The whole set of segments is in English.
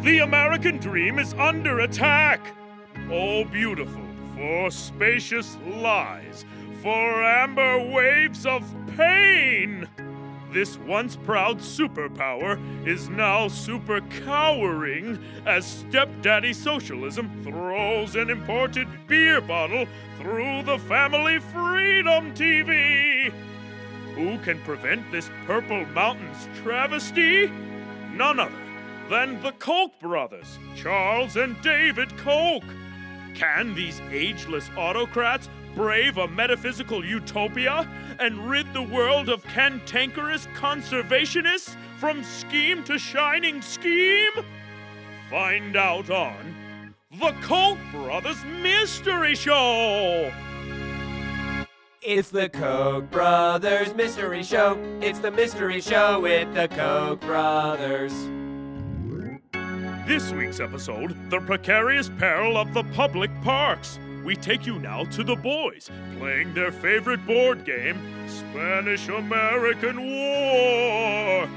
The American dream is under attack. Oh, beautiful, for spacious lies, for amber waves of pain. This once proud superpower is now super cowering as stepdaddy socialism throws an imported beer bottle through the family freedom TV. Who can prevent this Purple Mountains travesty? None other than the Koch brothers, Charles and David Koch. Can these ageless autocrats brave a metaphysical utopia and rid the world of cantankerous conservationists from scheme to shining scheme? Find out on The Koch Brothers Mystery Show! It's the Koch Brothers Mystery Show. It's the mystery show with the Koch Brothers. This week's episode, The Precarious Peril of the Public Parks. We take you now to the boys, playing their favorite board game, Spanish-American War.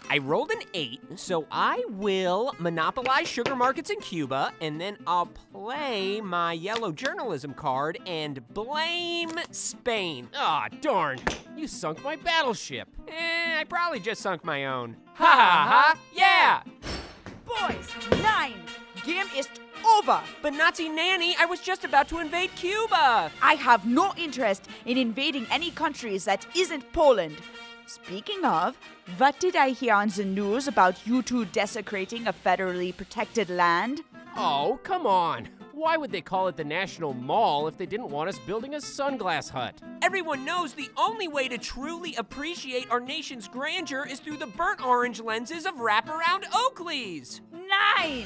I rolled an 8, so I will monopolize sugar markets in Cuba, and then I'll play my yellow journalism card and blame Spain. Aw, darn. You sunk my battleship. I probably just sunk my own. Ha ha ha, yeah! Boys, 9. Game is over. But Nazi Nanny, I was just about to invade Cuba. I have no interest in invading any countries that isn't Poland. Speaking of, what did I hear on the news about you two desecrating a federally protected land? Oh, come on. Why would they call it the National Mall if they didn't want us building a sunglass hut? Everyone knows the only way to truly appreciate our nation's grandeur is through the burnt orange lenses of wraparound Oakleys. 9.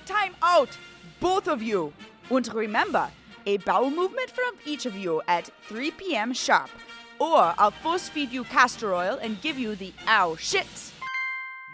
Time out, both of you. And remember, a bowel movement from each of you at 3 p.m. sharp. Or I'll force feed you castor oil and give you the ow shits.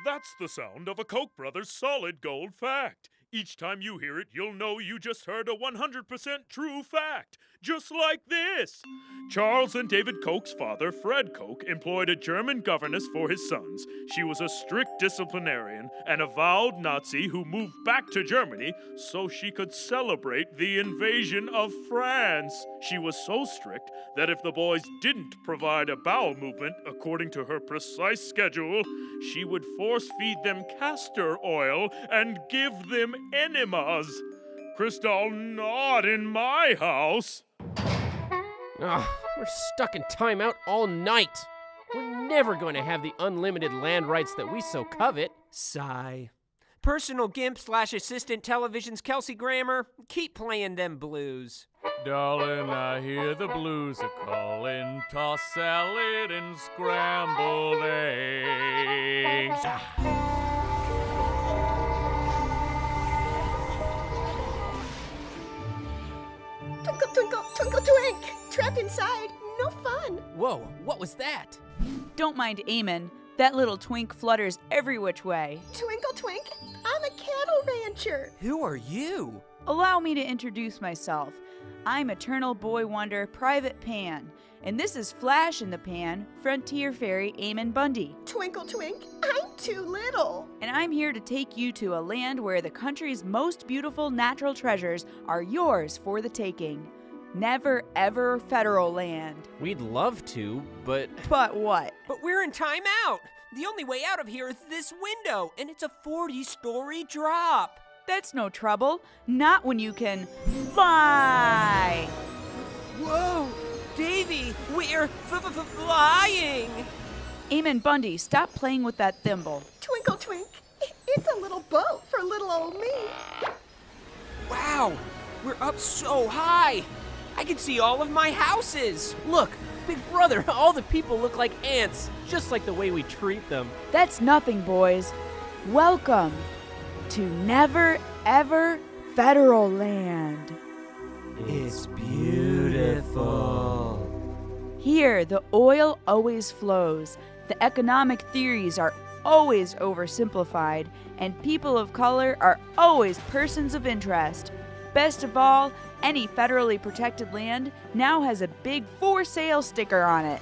That's the sound of a Koch brothers solid gold fact. Each time you hear it, you'll know you just heard a 100% true fact. Just like this. Charles and David Koch's father, Fred Koch, employed a German governess for his sons. She was a strict disciplinarian, an avowed Nazi who moved back to Germany so she could celebrate the invasion of France. She was so strict that if the boys didn't provide a bowel movement according to her precise schedule, she would force feed them castor oil and give them enemas. Crystal, not in my house. Ugh, we're stuck in timeout all night. We're never going to have the unlimited land rights that we so covet. Sigh. Personal gimp / assistant television's Kelsey Grammer, keep playing them blues. Darling, I hear the blues are calling. Toss salad and scrambled eggs. Twinkle, twinkle, twinkle, twink! Trapped inside, no fun! Whoa, what was that? Don't mind Eamon. That little twink flutters every which way. Twinkle, twink, I'm a cattle rancher! Who are you? Allow me to introduce myself. I'm Eternal Boy Wonder Private Pan, and this is Flash in the Pan, Frontier Fairy Eamon Bundy. Twinkle, twink, I'm too little! And I'm here to take you to a land where the country's most beautiful natural treasures are yours for the taking. Never ever federal land. We'd love to, but... But what? But we're in timeout. The only way out of here is this window, and it's a 40-story drop. That's no trouble. Not when you can fly. Whoa, Davey, we're flying. Eamon Bundy, stop playing with that thimble. Twinkle, twink, it's a little boat for little old me. Wow, we're up so high. I can see all of my houses. Look, Big Brother, all the people look like ants, just like the way we treat them. That's nothing, boys. Welcome to Never Ever Federal Land. It's beautiful. Here, the oil always flows, the economic theories are always oversimplified, and people of color are always persons of interest. Best of all, any federally protected land now has a big for sale sticker on it.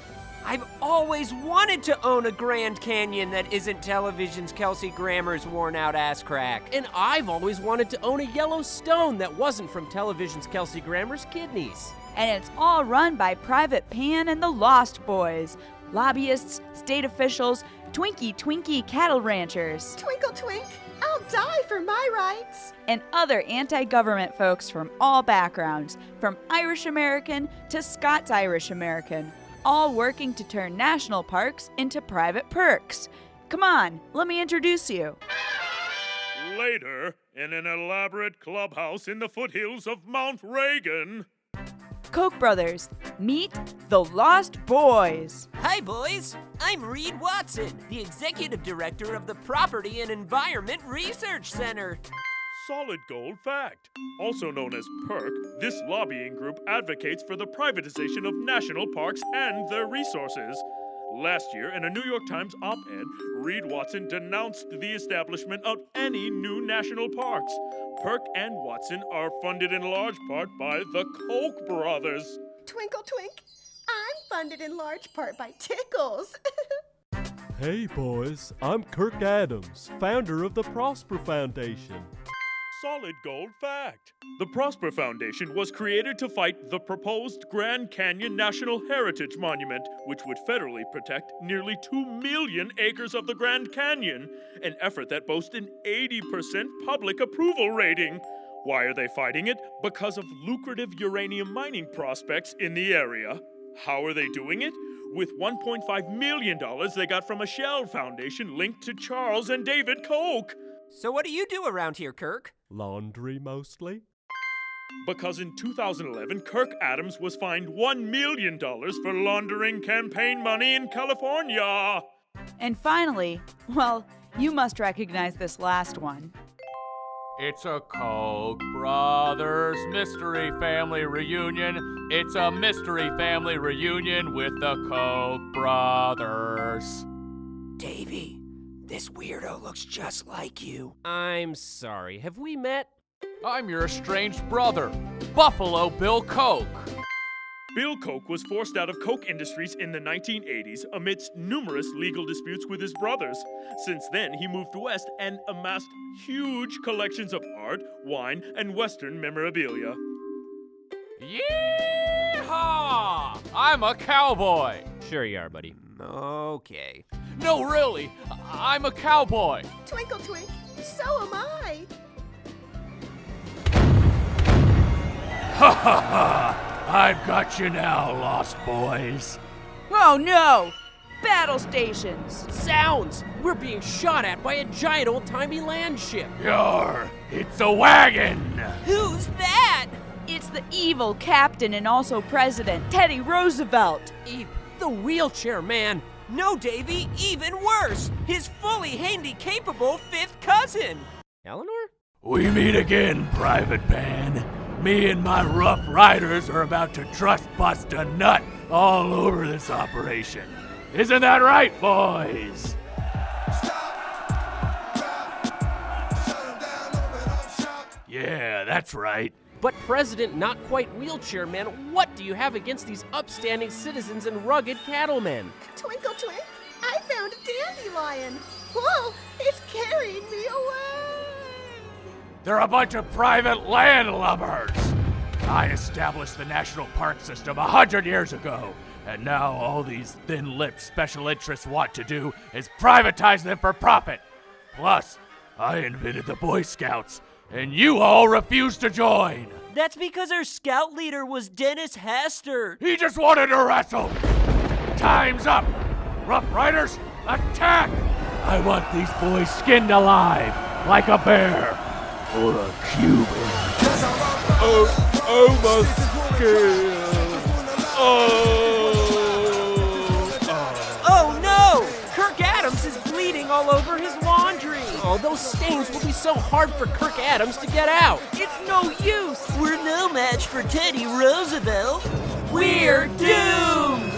I've always wanted to own a Grand Canyon that isn't television's Kelsey Grammer's worn-out ass crack. And I've always wanted to own a Yellowstone that wasn't from television's Kelsey Grammer's kidneys. And it's all run by Private Pan and the Lost Boys, lobbyists, state officials, Twinkie cattle ranchers, Twinkle twink, I'll die for my rights. and other anti-government folks from all backgrounds, from Irish American to Scots Irish American, all working to turn national parks into private perks. Come on, let me introduce you. Later, in an elaborate clubhouse in the foothills of Mount Reagan. Koch brothers, meet the Lost Boys. Hi, boys. I'm Reed Watson, the executive director of the Property and Environment Research Center. Solid Gold Fact. Also known as PERC, this lobbying group advocates for the privatization of national parks and their resources. Last year, in a New York Times op-ed, Reed Watson denounced the establishment of any new national parks. PERC and Watson are funded in large part by the Koch brothers. Twinkle twink, I'm funded in large part by Tickles. Hey boys, I'm Kirk Adams, founder of the Prosper Foundation. Solid Gold Fact. The Prosper Foundation was created to fight the proposed Grand Canyon National Heritage Monument, which would federally protect nearly 2 million acres of the Grand Canyon, an effort that boasts an 80% public approval rating. Why are they fighting it? Because of lucrative uranium mining prospects in the area. How are they doing it? With $1.5 million they got from a Shell Foundation linked to Charles and David Koch. So what do you do around here, Kirk? Laundry mostly. Because in 2011, Kirk Adams was fined $1 million for laundering campaign money in California. And finally, well, you must recognize this last one. It's a Koch brothers mystery family reunion. It's a mystery family reunion with the Koch brothers. Davey, this weirdo looks just like you. I'm sorry, have we met? I'm your estranged brother, Buffalo Bill Koch. Bill Koch was forced out of Koch Industries in the 1980s amidst numerous legal disputes with his brothers. Since then, he moved west and amassed huge collections of art, wine, and Western memorabilia. Yeehaw! I'm a cowboy. Sure you are, buddy. Okay. No, really, I'm a cowboy. Twinkle twink, so am I. Ha ha ha! I've got you now, Lost Boys. Oh no! Battle stations! Sounds! We're being shot at by a giant old-timey land ship. Yar, it's a wagon. Who's that? It's the evil captain and also president, Teddy Roosevelt. The wheelchair man. No, Davey, even worse. His fully handy-capable fifth cousin. Eleanor? We meet again, Private Pan. Me and my rough riders are about to trust bust a nut all over this operation. Isn't that right, boys? Yeah, that's right. But President Not Quite Wheelchair Man, what do you have against these upstanding citizens and rugged cattlemen? Twinkle twink, I found a dandelion. Whoa, it's carrying me away. They're a bunch of private landlubbers. I established the national park system 100 years ago, and now all these thin-lipped special interests want to do is privatize them for profit. Plus, I invented the Boy Scouts, and you all refused to join. That's because our scout leader was Dennis Hastert. He just wanted to wrestle. Time's up. Rough Riders, attack! I want these boys skinned alive, like a bear or a Cuban. Oh my skin! Oh no! Kirk Adams is bleeding all over his laundry. Oh, those stains will be so hard for Kirk Adams to get out. It's no use! We're no match for Teddy Roosevelt. We're doomed!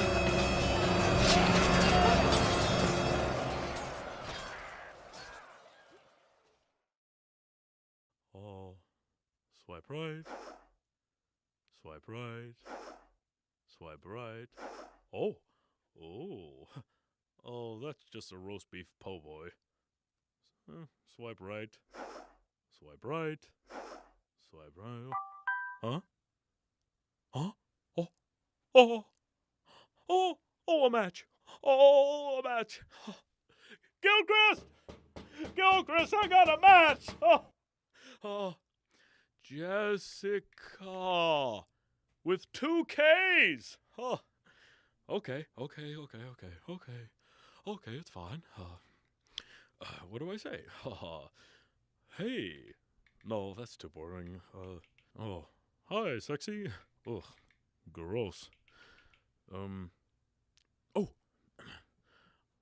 Oh, swipe right. Swipe right. Swipe right. Oh, Oh, that's just a roast beef po' boy. Swipe right. Swipe right. Swipe right. Huh? Huh? Oh, a match. Oh, a match. Gilchrist! Gilchrist, I got a match! Oh, Jessica. With 2 Ks. Oh, okay, it's fine. What do I say? Hey. No, that's too boring. Hi, sexy. Ugh, gross.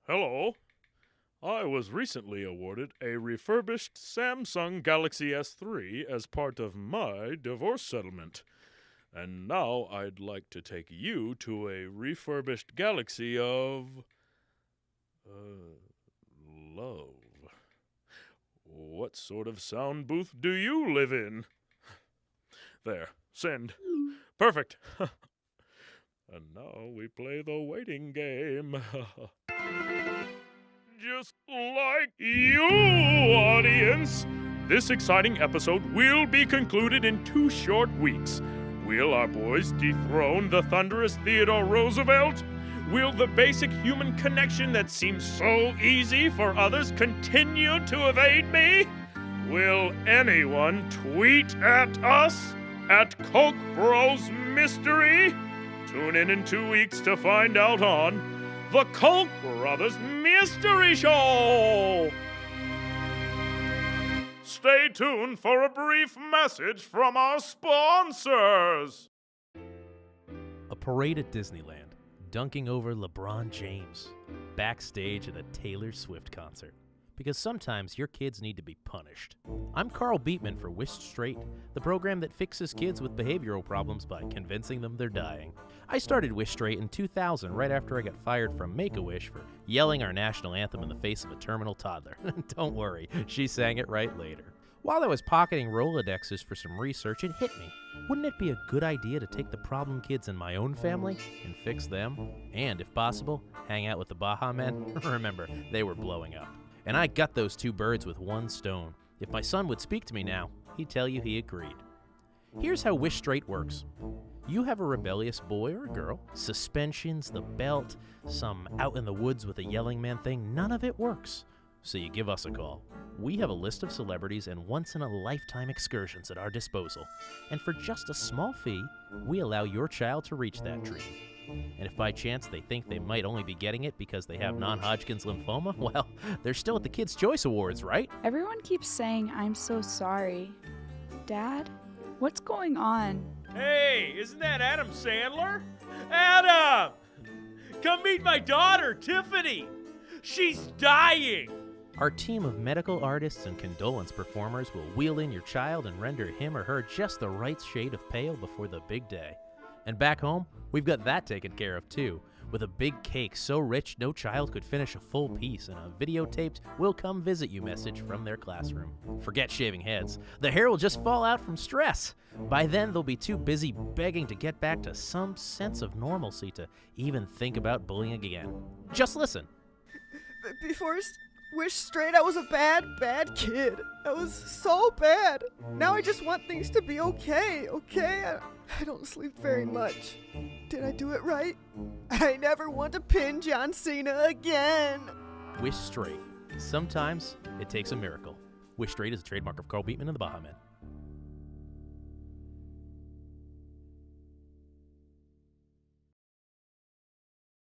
Hello. I was recently awarded a refurbished Samsung Galaxy S3 as part of my divorce settlement. And now I'd like to take you to a refurbished galaxy of... love. What sort of sound booth do you live in? There, send. Perfect. And now we play the waiting game. Just like you, audience. This exciting episode will be concluded in 2 short weeks. Will our boys dethrone the thunderous Theodore Roosevelt? Will the basic human connection that seems so easy for others continue to evade me? Will anyone tweet at us at Koch Bros Mystery? Tune in 2 weeks to find out on the Koch Brothers Mystery Show! Stay tuned for a brief message from our sponsors! A parade at Disneyland, dunking over LeBron James, backstage at a Taylor Swift concert. Because sometimes your kids need to be punished. I'm Carl Beatman for Wished Straight, the program that fixes kids with behavioral problems by convincing them they're dying. I started Wished Straight in 2000, right after I got fired from Make-A-Wish for yelling our national anthem in the face of a terminal toddler. Don't worry, she sang it right later. While I was pocketing Rolodexes for some research, it hit me. Wouldn't it be a good idea to take the problem kids in my own family and fix them? And, if possible, hang out with the Baja Men? Remember, they were blowing up. And I got those 2 birds with 1 stone. If my son would speak to me now, he'd tell you he agreed. Here's how Wish Straight works. You have a rebellious boy or a girl, suspensions, the belt, some out in the woods with a yelling man thing, none of it works. So you give us a call. We have a list of celebrities and once-in-a-lifetime excursions at our disposal. And for just a small fee, we allow your child to reach that dream. And if by chance they think they might only be getting it because they have non-Hodgkin's lymphoma, well, they're still at the Kids' Choice Awards, right? Everyone keeps saying I'm so sorry. Dad, what's going on? Hey, isn't that Adam Sandler? Adam! Come meet my daughter, Tiffany! She's dying! Our team of medical artists and condolence performers will wheel in your child and render him or her just the right shade of pale before the big day. And back home, we've got that taken care of too, with a big cake so rich no child could finish a full piece and a videotaped "We'll come visit you" message from their classroom. Forget shaving heads. The hair will just fall out from stress. By then, they'll be too busy begging to get back to some sense of normalcy to even think about bullying again. Just listen. Before Wish Straight, I was a bad kid. I was so bad. Now I just want things to be okay? I don't sleep very much. Did I do it right? I never want to pin John Cena again. Wish Straight. Sometimes it takes a miracle. Wish Straight is a trademark of Carl Beatman and the Baja Men.